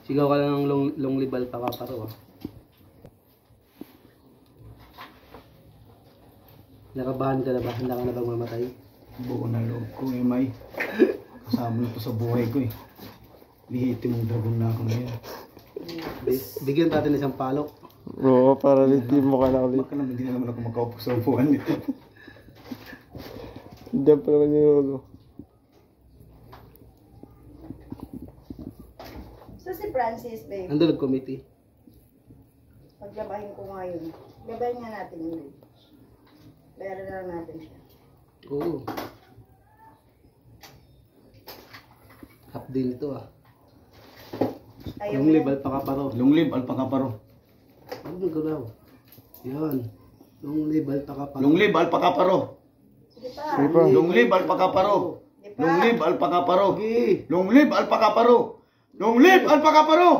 Sigaw ka lang ng long libal pa kaparo. Nakabahan ka na ba? Handa ka na bang mamatay? Buo na loob ko eh, May. Kasama na to sa buhay ko eh. Lihitin mong dragon na ako ngayon. Bigyan natin isang palok. Oo, para hindi mo ka na ulit. Baka naman, hindi na naman ako makaupo sa upuan nito. Diyan pa naman yung ulo. So si Francis, babe. Nandun nag-committee. Paglabahin ko ngayon. Labahin nga natin yun. Bayaran na lang natin siya. Oo. Half din ito ah. Ayaw Long mo libal pa kaparo. Long live, alpaka paro. Ano mo galaw? Yan. Long libal pa kaparo. Long live, alpaka paro. Sige pa. Sige pa. Long live, alpaka paro. Sige pa. Long live, alpaka paro. Okay. Long live, alpaka paro. Long live, alpaka paro.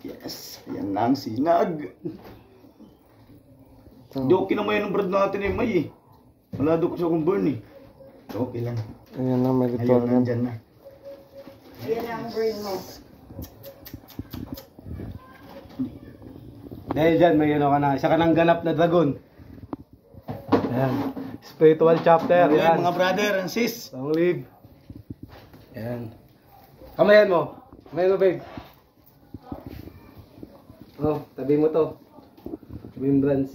Yes, ayan na ang sinag. Okay na may brad natin eh, May eh. Wala doon ko siya kung burn eh. Okay lang. Ayan na, may Ayun, ritual yan. nandyan na. Ayan na ang brain mo. Dahil dyan, may ano ka na. Isa ka ng ganap na dragon. Ayan. Spiritual chapter. Okay, Yan. mga brother and sis. Long live. Ayan. Kamayan mo. Kamayan mo, babe. Oh, tabi mo to. Tabi yung brands.